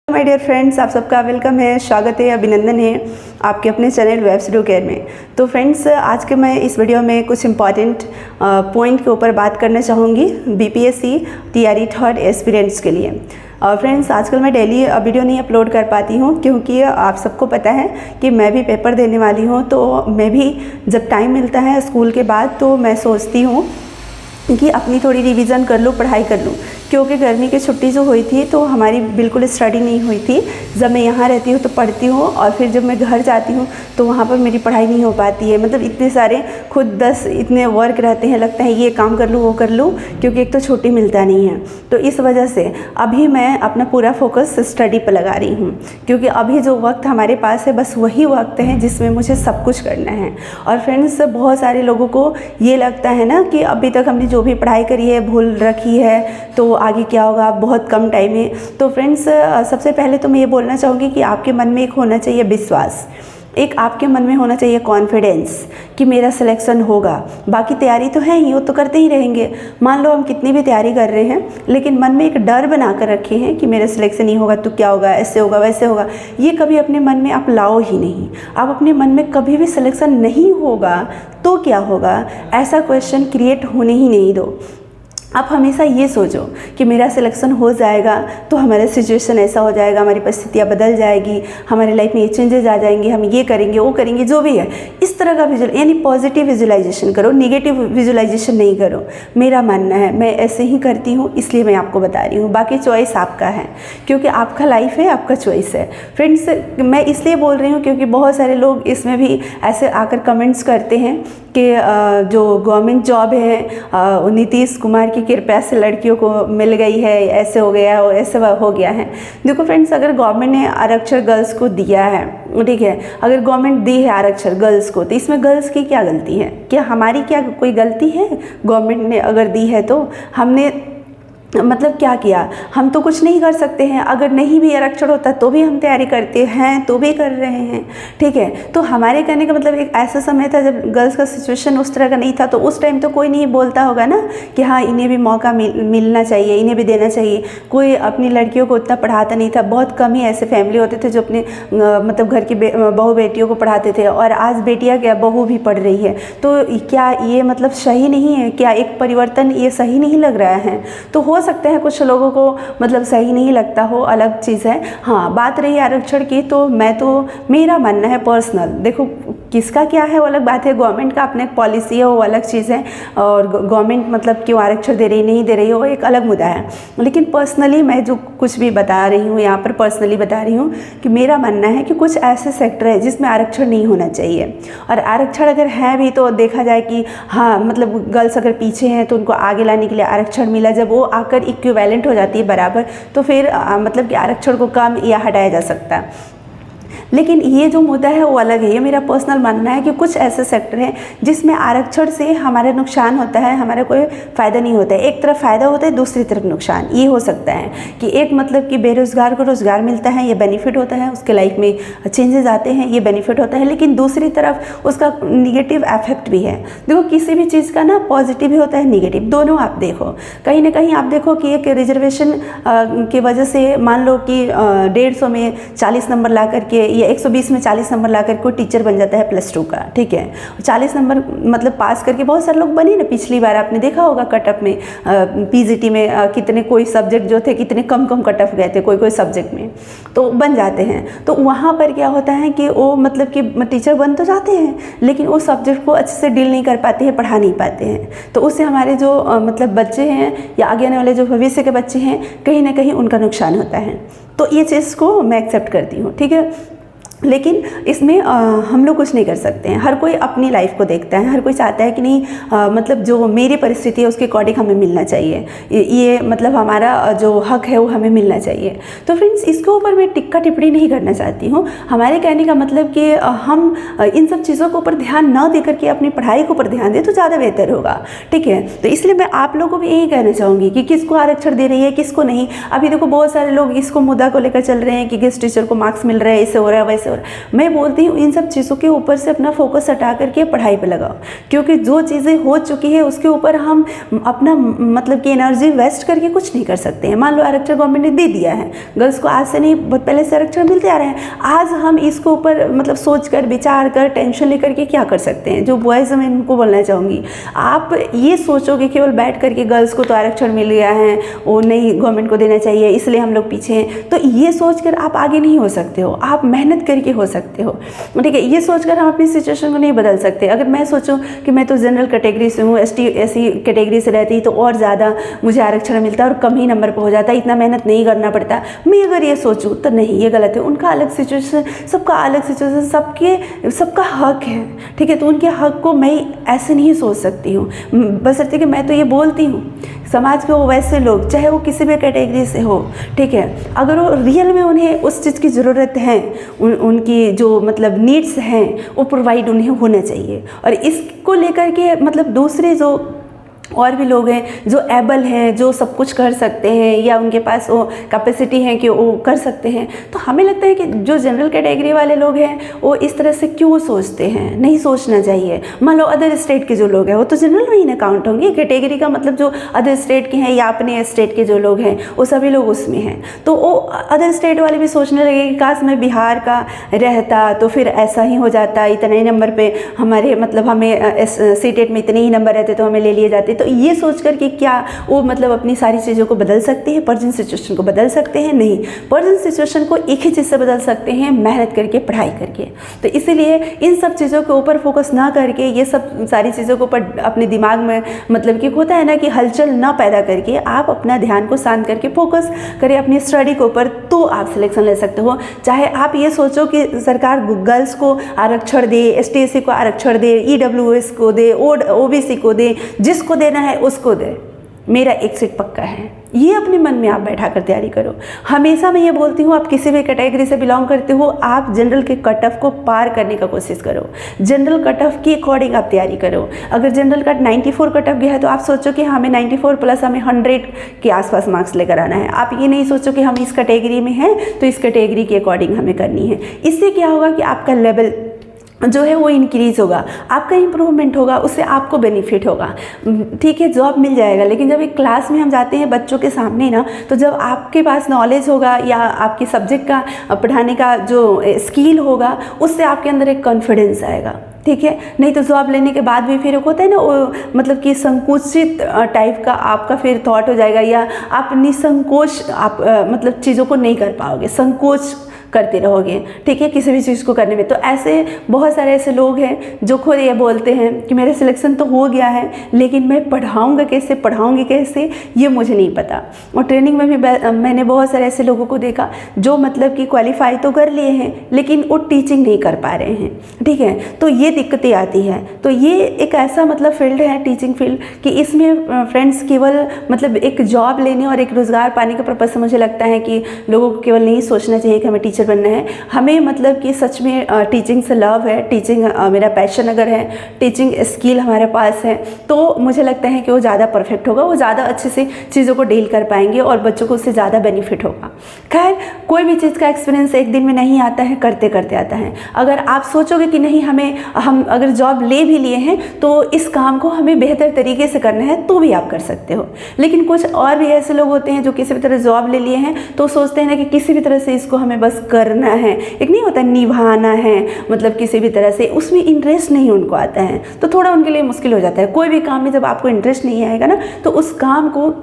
My dear friends, आप सबका welcome है, स्वागत है, अभिनंदन है आपके अपने चैनल वेब स्टूडियो केयर में। तो फ्रेंड्स, आज के मैं इस वीडियो में कुछ इंपॉर्टेंट पॉइंट के ऊपर बात करना चाहूँगी बीपीएससी टीआरई थर्ड एस्पिरेंट्स के लिए। फ्रेंड्स, आजकल मैं डेली वीडियो नहीं अपलोड कर पाती हूँ क्योंकि आप सबको पता है कि मैं भी पेपर देने वाली हूँ। तो मैं भी जब टाइम मिलता है स्कूल के बाद तो मैं सोचती हूँ कि अपनी थोड़ी रिवीजन कर लूँ, पढ़ाई कर लूँ, क्योंकि गर्मी की छुट्टी जो हुई थी तो हमारी बिल्कुल स्टडी नहीं हुई थी। जब मैं यहाँ रहती हूँ तो पढ़ती हूँ और फिर जब मैं घर जाती हूँ तो वहाँ पर मेरी पढ़ाई नहीं हो पाती है। मतलब इतने सारे खुद 10 इतने वर्क रहते हैं, लगता है ये काम कर लूँ वो कर लूँ, क्योंकि एक तो छुट्टी मिलता नहीं है। तो इस वजह से अभी मैं अपना पूरा फोकस स्टडी पर लगा रही हूँ, क्योंकि अभी जो वक्त हमारे पास है बस वही वक्त है जिसमें मुझे सब कुछ करना है। और फ्रेंड्स, बहुत सारे लोगों को ये लगता है ना कि अभी तक हमने जो भी पढ़ाई करी है भूल रखी है तो आगे क्या होगा, बहुत कम टाइम है। तो फ्रेंड्स, सबसे पहले तो मैं ये बोलना चाहूँगी कि आपके मन में एक होना चाहिए विश्वास, एक आपके मन में होना चाहिए कॉन्फिडेंस कि मेरा सिलेक्शन होगा। बाकी तैयारी तो है ही, वो तो करते ही रहेंगे। मान लो हम कितनी भी तैयारी कर रहे हैं लेकिन मन में एक डर बना कर रखे हैं कि मेरा सिलेक्शन नहीं होगा तो क्या होगा, ऐसे होगा वैसे होगा। ये कभी अपने मन में आप लाओ ही नहीं। आप अपने मन में कभी भी सिलेक्शन नहीं होगा तो क्या होगा, ऐसा क्वेश्चन क्रिएट होने ही नहीं दो। आप हमेशा ये सोचो कि मेरा सिलेक्शन हो जाएगा तो हमारा सिचुएशन ऐसा हो जाएगा, हमारी परिस्थितियाँ बदल जाएगी, हमारे लाइफ में ये चेंजेस आ जाएंगे, हम ये करेंगे वो करेंगे, जो भी है इस तरह का यानी पॉजिटिव विजुलाइजेशन करो, नेगेटिव विजुलाइजेशन नहीं करो। मेरा मानना है, मैं ऐसे ही करती हूँ इसलिए मैं आपको बता रही हूँ। बाकी चॉइस आपका है, क्योंकि आपका लाइफ है, आपका चॉइस है। फ्रेंड्स, मैं इसलिए बोल रही हूँ क्योंकि बहुत सारे लोग इसमें भी ऐसे आकर कमेंट्स करते हैं कि जो गवर्नमेंट जॉब है नीतीश कुमार की कृपया से लड़कियों को मिल गई है, ऐसे हो गया और ऐसे हो गया है। देखो फ्रेंड्स, अगर गवर्नमेंट ने आरक्षण गर्ल्स को दिया है, ठीक है, अगर गवर्नमेंट दी है आरक्षण गर्ल्स को, तो इसमें गर्ल्स की क्या गलती है? क्या हमारी क्या कोई गलती है? गवर्नमेंट ने अगर दी है तो हमने मतलब क्या किया? हम तो कुछ नहीं कर सकते हैं। अगर नहीं भी आरक्षण होता तो भी हम तैयारी करते हैं, तो भी कर रहे हैं, ठीक है। तो हमारे कहने का मतलब एक ऐसा समय था जब गर्ल्स का सिचुएशन उस तरह का नहीं था, तो उस टाइम तो कोई नहीं बोलता होगा ना कि हाँ इन्हें भी मौका मिलना चाहिए, इन्हें भी देना चाहिए। कोई अपनी लड़कियों को उतना पढ़ाता नहीं था, बहुत कम ही ऐसे फैमिली होते थे जो अपने मतलब घर की बहू बेटियों को पढ़ाते थे। और आज बेटियाँ क्या, बहू भी पढ़ रही है। तो क्या ये मतलब सही नहीं है? क्या एक परिवर्तन ये सही नहीं लग रहा है? तो हो सकते हैं कुछ लोगों को मतलब सही नहीं लगता हो, अलग चीज़ है। हाँ, बात रही आरक्षण की, तो मेरा मानना है पर्सनल, देखो किसका क्या है वो अलग बात है, गवर्नमेंट का अपने पॉलिसी है वो अलग चीज़ है, और गवर्नमेंट मतलब क्यों आरक्षण दे रही नहीं दे रही हो एक अलग मुद्दा है। लेकिन पर्सनली मैं जो कुछ भी बता रही हूँ यहाँ पर, पर्सनली बता रही हूँ कि मेरा मानना है कि कुछ ऐसे सेक्टर है जिसमें आरक्षण नहीं होना चाहिए। और आरक्षण अगर है भी तो देखा जाए कि हाँ मतलब गर्ल्स अगर पीछे हैं तो उनको आगे लाने के लिए आरक्षण मिला, जब वो आकर इक्विवेलेंट हो जाती है बराबर, तो फिर मतलब कि आरक्षण को कम या हटाया जा सकता है। लेकिन ये जो मुद्दा है वो अलग है। ये मेरा पर्सनल मानना है कि कुछ ऐसे सेक्टर हैं जिसमें आरक्षण से हमारा नुकसान होता है, हमारा कोई फ़ायदा नहीं होता है। एक तरफ फ़ायदा होता है, दूसरी तरफ नुकसान। ये हो सकता है कि एक मतलब कि बेरोज़गार को रोज़गार मिलता है, ये बेनिफिट होता है, उसके लाइफ में चेंजेस आते हैं, ये बेनिफिट होता है। लेकिन दूसरी तरफ उसका निगेटिव इफेक्ट भी है। देखो किसी भी चीज़ का ना पॉजिटिव भी होता है, निगेटिव, दोनों आप देखो। कहीं ना कहीं आप देखो कि एक रिजर्वेशन की वजह से मान लो कि 150 में 40 नंबर ला करके या 120 में 40 नंबर ला कर कोई टीचर बन जाता है +2 का, ठीक है। 40 नंबर मतलब पास करके बहुत सारे लोग बने ना, पिछली बार आपने देखा होगा कटअप में पीजीटी में कितने कोई सब्जेक्ट जो थे कितने कम कटअप गए थे कोई सब्जेक्ट में, तो बन जाते हैं। तो वहाँ पर क्या होता है कि वो मतलब कि टीचर बन तो जाते हैं लेकिन वो सब्जेक्ट को अच्छे से डील नहीं कर पाते हैं, पढ़ा नहीं पाते हैं। तो उससे हमारे जो मतलब बच्चे हैं या आगे आने वाले जो भविष्य के बच्चे हैं, कहीं ना कहीं उनका नुकसान होता है। तो ये चीज़ को मैं एक्सेप्ट करती हूँ, ठीक है। लेकिन इसमें हम लोग कुछ नहीं कर सकते हैं। हर कोई अपनी लाइफ को देखता है, हर कोई चाहता है कि नहीं मतलब जो मेरी परिस्थिति है उसके अकॉर्डिंग हमें मिलना चाहिए, ये मतलब हमारा जो हक है वो हमें मिलना चाहिए। तो फ्रेंड्स, इसके ऊपर मैं टिक्का टिप्पणी नहीं करना चाहती हूँ। हमारे कहने का मतलब कि हम इन सब चीज़ों के ऊपर ध्यान न दे करके अपनी पढ़ाई के ऊपर ध्यान दें तो ज़्यादा बेहतर होगा, ठीक है। तो इसलिए मैं आप लोगों को भी यही कहना चाहूँगी कि किसको आरक्षण दे रही है किसको नहीं। अभी देखो बहुत सारे लोग इसको मुद्दा को लेकर चल रहे हैं कि गेस्ट टीचर को मार्क्स मिल रहा है, ऐसे हो रहा है वैसे ऐसे हो रहा है। मैं बोलती हूँ इन सब चीज़ों के ऊपर से अपना फोकस हटा करके पढ़ाई पे लगाओ, क्योंकि जो चीज़ें हो चुकी है उसके ऊपर हम अपना मतलब कि एनर्जी वेस्ट करके कुछ नहीं कर सकते हैं। मान लो आरक्षण गवर्नमेंट ने दे दिया है, गर्ल्स को आज से नहीं बहुत पहले से आरक्षण मिलते आ रहे हैं, आज हम इसके ऊपर मतलब सोच कर विचार कर टेंशन लेकर के क्या कर सकते हैं। जो बॉयज़ मैं इनको बोलना चाहूँगी, आप ये सोचोगे केवल बैठ करके गर्ल्स को तो आरक्षण मिल गया है, वो नहीं गवर्नमेंट को देना चाहिए इसलिए हम लोग पीछे हैं, तो ये सोचकर आप आगे नहीं हो सकते हो। आप मेहनत करके हो सकते हो, ठीक है। ये सोचकर हम अपनी सिचुएशन को नहीं बदल सकते। अगर मैं सोचूं कि मैं तो जनरल कैटेगरी से हूँ, ST SC कैटेगरी से रहती तो और ज़्यादा मुझे आरक्षण मिलता और कम ही नंबर पर हो जाता, इतना मेहनत नहीं करना पड़ता, मैं अगर ये सोचूं तो नहीं, ये गलत है। उनका अलग सिचुएशन, सबका अलग सिचुएशन, सबका हक है, ठीक है। तो उनके हक को मैं ऐसे नहीं सोच सकती हूँ, बशर्ते कि मैं तो ये बोलती हूँ समाज के वो वैसे लोग, चाहे वो किसी भी कैटेगरी से हो, ठीक है, अगर वो रियल में उन्हें उस चीज़ की ज़रूरत है, उनकी जो मतलब नीड्स हैं वो प्रोवाइड उन्हें होना चाहिए। और इसको लेकर के मतलब दूसरे जो और भी लोग हैं जो एबल हैं, जो सब कुछ कर सकते हैं या उनके पास वो कैपेसिटी है कि वो कर सकते हैं, तो हमें लगता है कि जो जनरल कैटेगरी वाले लोग हैं वो इस तरह से क्यों सोचते हैं, नहीं सोचना चाहिए। मान लो अदर स्टेट के जो लोग हैं वो तो जनरल में ही ना काउंट होंगे, कैटेगरी का मतलब जो अदर स्टेट के हैं या अपने स्टेट के जो लोग हैं वो सभी लोग उसमें हैं। तो वो अदर स्टेट वाले भी सोचने लगे कि काश मैं बिहार का रहता तो फिर ऐसा ही हो जाता, इतने ही नंबर पर हमारे मतलब हमें सीटेट में इतने ही नंबर रहते तो हमें ले लिए जाते। तो ये सोच कर कि क्या वो मतलब अपनी सारी चीज़ों को बदल सकते हैं, प्रेजेंट सिचुएशन को बदल सकते हैं? नहीं, प्रेजेंट सिचुएशन को एक ही चीज़ से बदल सकते हैं, मेहनत करके, पढ़ाई करके। तो इसीलिए इन सब चीज़ों के ऊपर फोकस ना करके, ये सब सारी चीज़ों के ऊपर अपने दिमाग में मतलब कि होता है ना कि हलचल ना पैदा करके, आप अपना ध्यान को शांत करके फोकस करें अपनी स्टडी के ऊपर, तो आप सिलेक्शन ले सकते हो। चाहे आप ये सोचो कि सरकार गर्ल्स को आरक्षण दे, ST SC को आरक्षण दे, EWS को दे, OBC को दे, जिसको देना है उसको दे, मेरा एक सीट पक्का है, ये अपने मन में आप बैठा कर तैयारी करो। हमेशा मैं ये बोलती हूँ, आप किसी भी कैटेगरी से बिलोंग करते हो, आप जनरल के कट ऑफ को पार करने का कोशिश करो, जनरल कट ऑफ के अकॉर्डिंग आप तैयारी करो। अगर जनरल का 94 कट ऑफ गया है तो आप सोचो कि हमें 94 प्लस हमें 100 के आसपास मार्क्स लेकर आना है। आप ये नहीं सोचो कि हम इस कैटेगरी में हैं तो इस कैटेगरी के अकॉर्डिंग हमें करनी है। इससे क्या होगा कि आपका लेवल जो है वो इंक्रीज़ होगा, आपका इम्प्रूवमेंट होगा, उससे आपको बेनिफिट होगा, ठीक है। जॉब मिल जाएगा। लेकिन जब एक क्लास में हम जाते हैं बच्चों के सामने ना, तो जब आपके पास नॉलेज होगा या आपके सब्जेक्ट का पढ़ाने का जो स्किल होगा, उससे आपके अंदर एक कॉन्फिडेंस आएगा, ठीक है। नहीं तो जॉब लेने के बाद भी फिर होता है ना वो मतलब कि संकुचित टाइप का आपका फिर थॉट हो जाएगा, या आप निसंकोच आप मतलब चीज़ों को नहीं कर पाओगे, संकोच करते रहोगे, ठीक है, किसी भी चीज़ को करने में। तो ऐसे बहुत सारे ऐसे लोग हैं जो खुद ये बोलते हैं कि मेरा सिलेक्शन तो हो गया है लेकिन मैं पढ़ाऊँगा कैसे, पढ़ाऊँगी कैसे, ये मुझे नहीं पता। और ट्रेनिंग में भी मैंने बहुत सारे ऐसे लोगों को देखा जो मतलब कि क्वालिफाई तो कर लिए हैं लेकिन वो टीचिंग नहीं कर पा रहे हैं, ठीक है। तो ये दिक्कतें आती हैं। तो ये एक ऐसा मतलब फील्ड है टीचिंग फील्ड कि इसमें फ्रेंड्स केवल मतलब एक जॉब लेने और एक रोज़गार पाने के पर्पज़ से मुझे लगता है कि लोगों को केवल नहीं सोचना चाहिए कि हमें टीचर बनना है। हमें मतलब कि सच में टीचिंग से लव है, टीचिंग मेरा पैशन अगर है, टीचिंग स्किल हमारे पास है, तो मुझे लगता है कि वो ज़्यादा परफेक्ट होगा, वो ज़्यादा अच्छे से चीज़ों को डील कर पाएंगे और बच्चों को उससे ज़्यादा बेनिफिट होगा। खैर, कोई भी चीज़ का एक्सपीरियंस एक दिन में नहीं आता है, करते करते आता है। अगर आप सोचोगे कि नहीं हम अगर जॉब ले भी लिए हैं तो इस काम को हमें बेहतर तरीके से करना है, तो भी आप कर सकते हो। लेकिन कुछ और भी ऐसे लोग होते हैं जो किसी भी तरह जॉब ले लिए हैं तो सोचते हैं ना कि किसी भी तरह से इसको हमें बस करना है, एक नहीं होता निभाना है, मतलब किसी भी तरह से उसमें इंटरेस्ट नहीं उनको आता है, तो थोड़ा उनके लिए मुश्किल हो जाता है। कोई भी काम में जब आपको इंटरेस्ट नहीं आएगा ना, तो उस काम को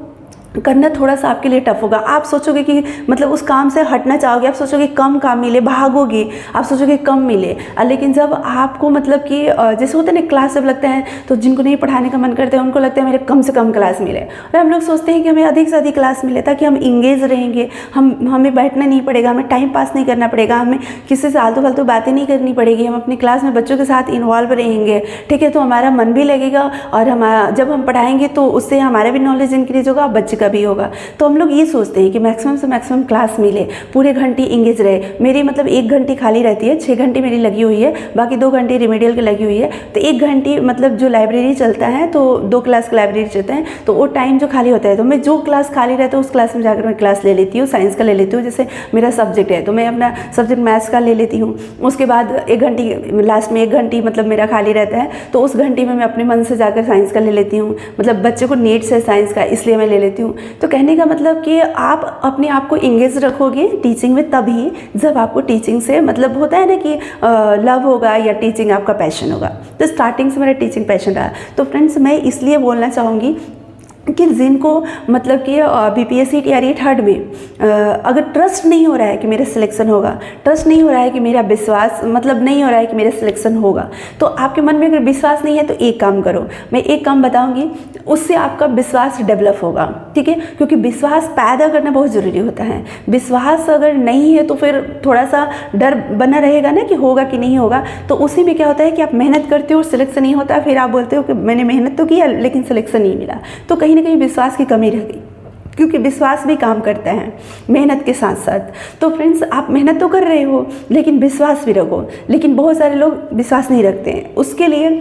करना थोड़ा सा आपके लिए टफ होगा। आप सोचोगे कि मतलब उस काम से हटना चाहोगे, आप सोचोगे कम काम मिले, भागोगे, आप सोचोगे कम मिले। लेकिन जब आपको मतलब कि जैसे होता है ना क्लास जब लगता है तो जिनको नहीं पढ़ाने का मन करता है उनको लगता है मेरे कम से कम क्लास मिले, और हम लोग सोचते हैं कि हमें अधिक से अधिक क्लास मिले ताकि हम इंगेज रहेंगे, हमें बैठना नहीं पड़ेगा, हमें टाइम पास नहीं करना पड़ेगा, हमें किसी से आलतू फालतू बातें नहीं करनी पड़ेगी, हम अपनी क्लास में बच्चों के साथ इन्वॉल्व रहेंगे, ठीक है। तो हमारा मन भी लगेगा और जब हम पढ़ाएंगे तो उससे हमारा भी नॉलेज इंक्रीज होगा, बच्चे का भी होगा। तो हम लोग ये सोचते हैं कि मैक्सिमम से मैक्सिमम क्लास मिले, पूरे घंटे इंगेज रहे। मेरी मतलब 1 घंटे खाली रहती है, 6 घंटे मेरी लगी हुई है, बाकी 2 घंटे रिमेडियल की लगी हुई है। तो 1 घंटे मतलब जो लाइब्रेरी चलता है, तो 2 क्लास का लाइब्रेरी चलता है, तो वो टाइम जो खाली होता है तो मैं जो क्लास खाली रहता है उस क्लास में जाकर मैं क्लास ले लेती हूँ, साइंस का ले लेती हूँ। जैसे मेरा सब्जेक्ट है तो मैं अपना सब्जेक्ट मैथ्स का ले लेती हूँ। उसके बाद 1 घंटे लास्ट में 1 घंटे मतलब मेरा खाली रहता है, तो उस घंटे में मैं अपने मन से जाकर साइंस का ले लेती हूँ। मतलब बच्चे को नीड्स है साइंस का, इसलिए मैं ले लेती हूँ। तो कहने का मतलब कि आप अपने आप को इंगेज रखोगे टीचिंग में तभी जब आपको टीचिंग से मतलब होता है ना कि लव होगा या टीचिंग आपका पैशन होगा। तो स्टार्टिंग से मेरा टीचिंग पैशन रहा। तो फ्रेंड्स मैं इसलिए बोलना चाहूँगी कि जिनको मतलब कि बीपीएससी तैयारी 3rd में अगर ट्रस्ट नहीं हो रहा है कि मेरा सिलेक्शन होगा, ट्रस्ट नहीं हो रहा है कि मेरा विश्वास मतलब नहीं हो रहा है कि मेरा सिलेक्शन होगा, तो आपके मन में अगर विश्वास नहीं है तो एक काम करो, मैं एक काम बताऊंगी, उससे आपका विश्वास डेवलप होगा। ठीक है, क्योंकि विश्वास पैदा करना बहुत ज़रूरी होता है। विश्वास अगर नहीं है तो फिर थोड़ा सा डर बना रहेगा ना कि होगा कि नहीं होगा। तो उसी में क्या होता है कि आप मेहनत करते हो, सिलेक्शन नहीं होता, फिर आप बोलते हो कि मैंने मेहनत तो किया लेकिन सिलेक्शन नहीं मिला। तो कहीं ना कहीं विश्वास की कमी रह गई, क्योंकि विश्वास भी काम करता है मेहनत के साथ साथ। तो फ्रेंड्स आप मेहनत तो कर रहे हो लेकिन विश्वास भी रखो। लेकिन बहुत सारे लोग विश्वास नहीं रखते हैं। उसके लिए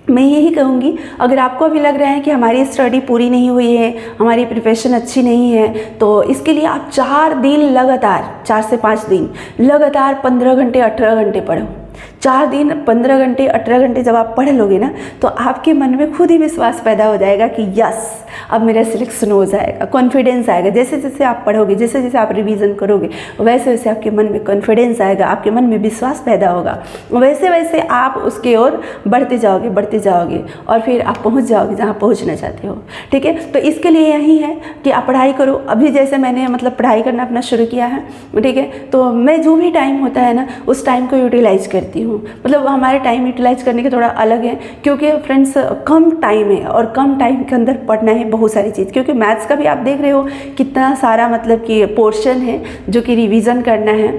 मैं यही कहूँगी, अगर आपको अभी लग रहा है कि हमारी स्टडी पूरी नहीं हुई है, हमारी प्रिपरेशन अच्छी नहीं है, तो इसके लिए आप 4 दिन लगातार, 4 से 5 दिन लगातार 15 घंटे 18 घंटे पढ़ो। 4 दिन 15 घंटे 18 घंटे जब आप पढ़ लोगे ना, तो आपके मन में खुद ही विश्वास पैदा हो जाएगा कि यस अब मेरा सिलेक्शन हो जाएगा, कॉन्फिडेंस आएगा। जैसे जैसे आप पढ़ोगे, जैसे जैसे आप रिवीजन करोगे, वैसे वैसे आपके मन में कॉन्फिडेंस आएगा, आपके मन में विश्वास पैदा होगा, वैसे वैसे आप उसकी ओर बढ़ते जाओगे और फिर आप पहुंच जाओगे जहां पहुंचना चाहते हो। ठीक है, तो इसके लिए यही है कि आप पढ़ाई करो। अभी जैसे मैंने मतलब पढ़ाई करना अपना शुरू किया है, ठीक है, तो मैं जो भी टाइम होता है ना उस टाइम को यूटिलाइज करती हूँ। मतलब हमारे टाइम यूटिलाइज करने के थोड़ा अलग है, क्योंकि फ्रेंड्स कम टाइम है और कम टाइम के अंदर पढ़ना है बहुत सारी चीज़। क्योंकि मैथ्स का भी आप देख रहे हो कितना सारा मतलब कि पोर्शन है जो कि रिवीजन करना है।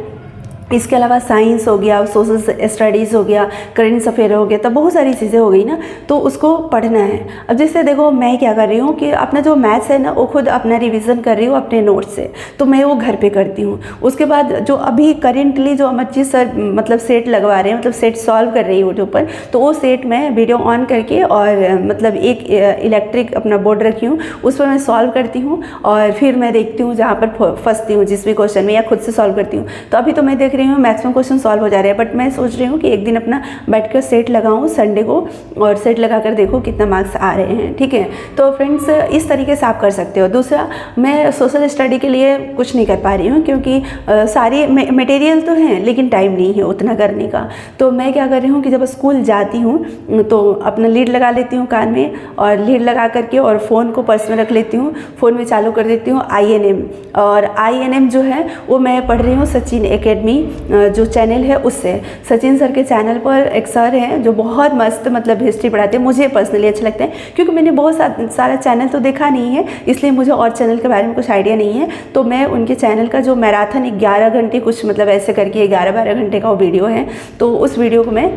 इसके अलावा साइंस हो गया, सोशल स्टडीज़ हो गया, करेंट अफेयर हो गया, तो बहुत सारी चीज़ें हो गई ना, तो उसको पढ़ना है। अब जैसे देखो मैं क्या कर रही हूँ कि अपना जो मैथ्स है ना वो खुद अपना रिवीजन कर रही हूँ अपने नोट्स से, तो मैं वो घर पे करती हूँ। उसके बाद जो अभी करेंटली जो अमरजीत सर मतलब सेट लगवा रहे हैं, मतलब सेट सॉल्व कर रही हूँ यूट्यूब पर, तो वो सेट मैं वीडियो ऑन करके और मतलब एक इलेक्ट्रिक अपना बोर्ड रखी हूँ, उस पर मैं सॉल्व करती हूँ और फिर मैं देखती हूँ जहाँ पर फंसती हूँ जिस भी क्वेश्चन में, या खुद से सॉल्व करती हूँ। तो अभी तो मैं देख रही हूँ मैक्सिमम क्वेश्चन सॉल्व हो जा रहे हैं, बट मैं सोच रही हूँ कि एक दिन अपना बैठकर सेट लगाऊँ संडे को, और सेट लगाकर देखो कितना मार्क्स आ रहे हैं। ठीक है, तो फ्रेंड्स इस तरीके से आप कर सकते हो। दूसरा, मैं सोशल स्टडी के लिए कुछ नहीं कर पा रही हूँ क्योंकि सारी मटेरियल तो हैं लेकिन टाइम नहीं है उतना करने का। तो मैं क्या कर रही हूँ कि जब स्कूल जाती हूँ तो अपना लीड लगा लेती हूँ कान में, और लीड लगा करके और फ़ोन को पर्स में रख लेती हूँ, फ़ोन में चालू कर देती हूँ INM। और INM जो है वो मैं पढ़ रही हूँ सचिन एकेडमी जो चैनल है उससे। सचिन सर के चैनल पर एक सर हैं जो बहुत मस्त मतलब हिस्ट्री पढ़ाते हैं, मुझे पर्सनली अच्छे लगते हैं क्योंकि मैंने बहुत सारा चैनल तो देखा नहीं है, इसलिए मुझे और चैनल के बारे में कुछ आइडिया नहीं है। तो मैं उनके चैनल का जो मैराथन 11 घंटे कुछ मतलब ऐसे करके 11-12 घंटे का वो वीडियो है, तो उस वीडियो को मैं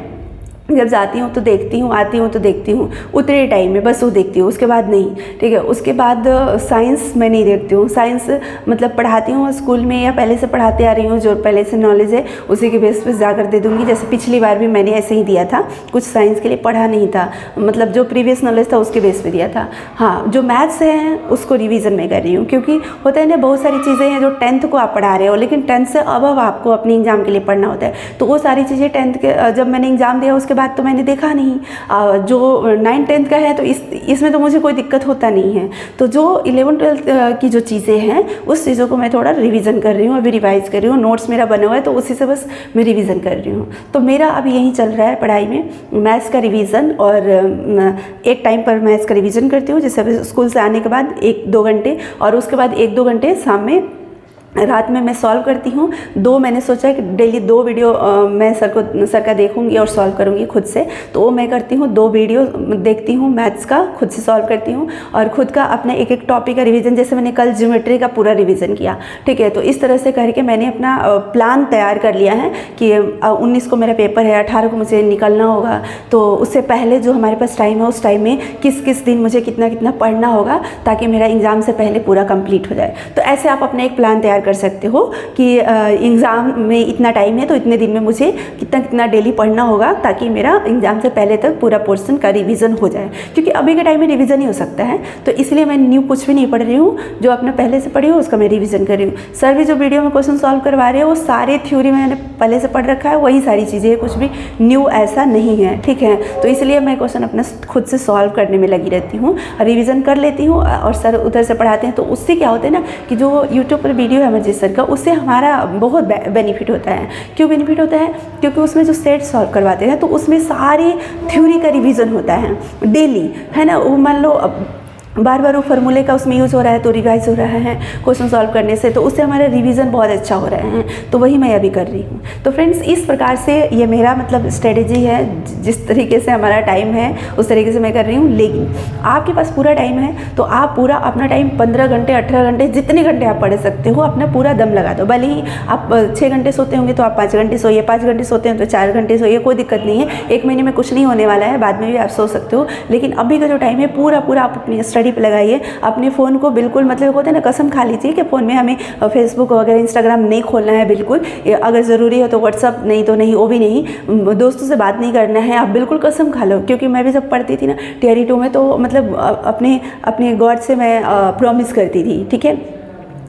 जब जाती हूँ तो देखती हूँ, आती हूँ तो देखती हूँ, उतने टाइम में बस वो देखती हूँ, उसके बाद नहीं। ठीक है, उसके बाद साइंस मैं नहीं देखती हूँ। साइंस मतलब पढ़ाती हूँ स्कूल में या पहले से पढ़ाते आ रही हूँ, जो पहले से नॉलेज है उसी के बेस पे जाकर दे दूँगी। जैसे पिछली बार भी मैंने ऐसे ही दिया था, कुछ साइंस के लिए पढ़ा नहीं था, मतलब जो प्रीवियस नॉलेज था उसके बेस पे दिया था। हाँ, जो मैथ्स है उसको रिवीजन में कर रही हूँ, क्योंकि होता है ना बहुत सारी चीज़ें हैं जो 10th को आप पढ़ा रहे हो लेकिन 10th से अब आपको अपने एग्ज़ाम के लिए पढ़ना होता है। तो वो सारी चीज़ें 10th के जब मैंने एग्ज़ाम दिया उसके बाद तो मैंने देखा नहीं। जो 9th-10th का है तो इसमें तो मुझे कोई दिक्कत होता नहीं है। तो जो 11th-12th की जो चीज़ें हैं उस चीज़ों को मैं थोड़ा रिवीजन कर रही हूँ, अभी रिवाइज कर रही हूँ। नोट्स मेरा बना हुआ है तो उसी से बस मैं रिवीजन कर रही हूँ। तो मेरा अभी यही चल रहा है पढ़ाई में, मैथ्स का रिवीजन। और एक टाइम पर मैथ्स का रिवीजन करती हूँ, जैसे स्कूल से आने के बाद 1-2 घंटे, और उसके बाद 1-2 घंटे शाम में रात में मैं सॉल्व करती हूँ। 2 मैंने सोचा है कि डेली 2 वीडियो मैं सर का देखूँगी और सॉल्व करूँगी खुद से। तो वो मैं करती हूँ, 2 वीडियो देखती हूँ मैथ्स का, खुद से सॉल्व करती हूँ और खुद का अपने एक एक टॉपिक का रिवीजन, जैसे मैंने कल ज्योमेट्री का पूरा रिवीजन किया, ठीक है। तो इस तरह से करके मैंने अपना प्लान तैयार कर लिया है कि 19 को मेरा पेपर है, 18 को मुझे निकलना होगा। तो उससे पहले जो हमारे पास टाइम है, उस टाइम में किस किस दिन मुझे कितना कितना पढ़ना होगा ताकि मेरा एग्ज़ाम से पहले पूरा कंप्लीट हो जाए। तो ऐसे आप अपने एक प्लान तैयार कर सकते हो कि एग्ज़ाम में इतना टाइम है तो इतने दिन में मुझे कितना कितना डेली पढ़ना होगा ताकि मेरा एग्ज़ाम से पहले तक पूरा पोर्शन का रिवीजन हो जाए। क्योंकि अभी के टाइम में रिवीजन ही हो सकता है, तो इसलिए मैं न्यू कुछ भी नहीं पढ़ रही हूँ, जो अपने पहले से पढ़ी हूँ उसका मैं रिवीजन कर रही हूँ। सर भी जो वीडियो में क्वेश्चन सॉल्व करवा रहे हैं वो सारे थ्योरी मैंने पहले से पढ़ रखा है, वही सारी चीज़ें, कुछ भी न्यू ऐसा नहीं है, ठीक है। तो इसलिए मैं क्वेश्चन अपना खुद से सॉल्व करने में लगी रहती हूँ, रिवीजन कर लेती हूँ और सर उधर से पढ़ाते हैं। तो उससे क्या होता है ना कि जो यूट्यूब पर वीडियो है अमरजीत सर का, उससे हमारा बहुत बेनिफिट होता है। क्यों बेनिफिट होता है? क्योंकि उसमें जो सेट सॉल्व करवाते हैं तो उसमें सारी थ्योरी का रिवीजन होता है डेली, है ना। वो मान लो बार बार वो फार्मूले का उसमें यूज़ हो रहा है तो रिवाइज हो रहा है क्वेश्चन सॉल्व करने से, तो उससे हमारा रिवीजन बहुत अच्छा हो रहा है। तो वही मैं अभी कर रही हूँ। तो फ्रेंड्स, इस प्रकार से ये मेरा मतलब स्ट्रेटेजी है, जिस तरीके से हमारा टाइम है उस तरीके से मैं कर रही हूँ। लेकिन आपके पास पूरा टाइम है तो आप पूरा अपना टाइम 15 घंटे 18 घंटे जितने घंटे आप पढ़ सकते हो अपना पूरा दम लगा दो। भले ही आप 6 घंटे सोते होंगे तो आप 5 घंटे सोइए, 5 घंटे सोते हैं तो 4 घंटे सोइए, कोई दिक्कत नहीं है। 1 महीने में कुछ नहीं होने वाला है, बाद में भी आप सो सकते हो। लेकिन अभी का जो टाइम है पूरा आप अपनी स्टडी पर लगाइए। अपने फ़ोन को बिल्कुल मतलब होता है ना, कसम खा लीजिए कि फ़ोन में हमें फेसबुक वगैरह इंस्टाग्राम नहीं खोलना है बिल्कुल। अगर ज़रूरी है तो व्हाट्सअप, नहीं तो नहीं, वो भी नहीं। दोस्तों से बात नहीं करना है, आप बिल्कुल कसम खा लो। क्योंकि मैं भी जब पढ़ती थी ना टियर 2 में, तो मतलब अपने गॉड से मैं प्रॉमिस करती थी, ठीक है,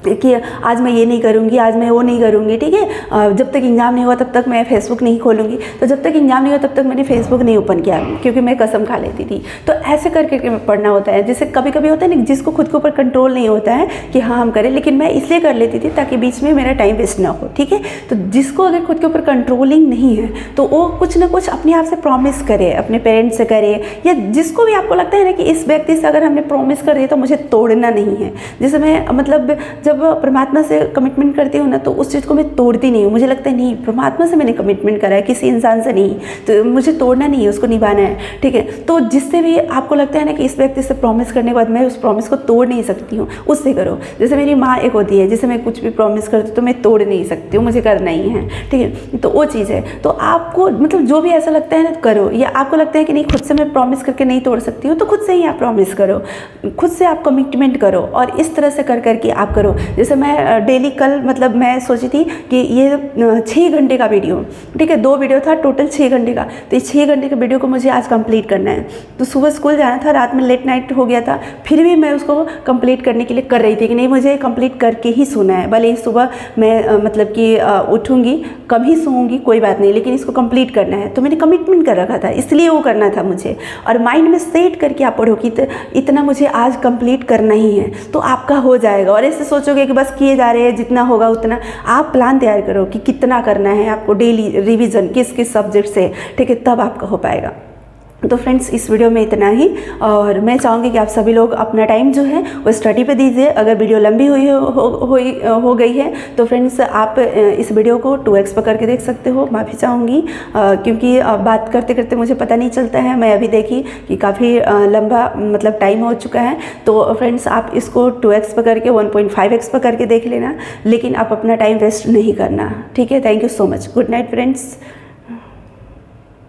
कि आज मैं ये नहीं करूँगी, आज मैं वो नहीं करूँगी, ठीक है। जब तक एग्ज़ाम नहीं हुआ तब तक मैं फेसबुक नहीं खोलूँगी। तो जब तक एग्ज़ाम नहीं हुआ तब तक मैंने फेसबुक नहीं ओपन किया, क्योंकि मैं कसम खा लेती थी। तो ऐसे करके पढ़ना होता है। जैसे कभी कभी होता है ना जिसको खुद के ऊपर कंट्रोल नहीं होता है कि हाँ हम करें, लेकिन मैं इसलिए कर लेती थी ताकि बीच में मेरा टाइम वेस्ट ना हो, ठीक है। तो जिसको अगर खुद के ऊपर कंट्रोलिंग नहीं है तो वो कुछ ना कुछ अपने आप से प्रॉमिस करे, अपने पेरेंट्स से करे, या जिसको भी आपको लगता है ना कि इस व्यक्ति से अगर हमने प्रॉमिस कर दिया तो मुझे तोड़ना नहीं है। जैसे मैं मतलब जब परमात्मा से कमिटमेंट करती हूँ ना तो उस चीज़ को मैं तोड़ती नहीं हूँ। मुझे लगता है नहीं, परमात्मा से मैंने कमिटमेंट करा है, किसी इंसान से नहीं, तो मुझे तोड़ना नहीं है, उसको निभाना है, ठीक है। तो जिससे भी आपको लगता है ना कि इस व्यक्ति से प्रॉमिस करने के बाद मैं उस प्रॉमिस को तोड़ नहीं सकती हूँ, उससे करो। जैसे मेरी माँ एक होती है, जिसे मैं कुछ भी प्रॉमिस करती हूँ तो मैं तोड़ नहीं सकती हूँ, मुझे करना ही है, ठीक है। तो वो चीज़ है। तो आपको मतलब जो भी ऐसा लगता है ना करो, या आपको लगता है कि नहीं खुद से मैं प्रॉमिस करके नहीं तोड़ सकती हूँ, तो खुद से ही आप प्रॉमिस करो, खुद से आप कमिटमेंट करो, और इस तरह से कर करके आप करो। जैसे मैं डेली कल मतलब मैं सोची थी कि ये 6 घंटे का वीडियो, ठीक है, 2 वीडियो था टोटल 6 घंटे का, तो इस 6 घंटे के वीडियो को मुझे आज कंप्लीट करना है। तो सुबह स्कूल जाना था, रात में लेट नाइट हो गया था, फिर भी मैं उसको कंप्लीट करने के लिए कर रही थी कि नहीं मुझे कंप्लीट करके ही सोना है। भले ही सुबह मैं मतलब कि उठूँगी, कम ही सोऊंगी, कोई बात नहीं, लेकिन इसको कंप्लीट करना है। तो मैंने कमिटमेंट कर रखा था, इसलिए वो करना था मुझे। और माइंड में सेट करके आप पढ़ो कि इतना मुझे आज कंप्लीट करना ही है, तो आपका हो जाएगा। और ऐसे सोचोगे कि बस किए जा रहे हैं, जितना होगा उतना। आप प्लान तैयार करो कि कितना करना है आपको डेली रिवीजन, किस किस सब्जेक्ट से, ठीक है, तब आपका हो पाएगा। तो फ्रेंड्स, इस वीडियो में इतना ही, और मैं चाहूँगी कि आप सभी लोग अपना टाइम जो है वो स्टडी पे दीजिए। अगर वीडियो लंबी हो गई है तो फ्रेंड्स आप इस वीडियो को 2x पर करके देख सकते हो। माफ़ी चाहूँगी क्योंकि बात करते करते मुझे पता नहीं चलता है। मैं अभी देखी कि काफ़ी लंबा मतलब टाइम हो चुका है। तो फ्रेंड्स आप इसको 2x पर करके 1.5x पर करके देख लेना, लेकिन आप अपना टाइम वेस्ट नहीं करना, ठीक है। Thank you so much. Good night friends.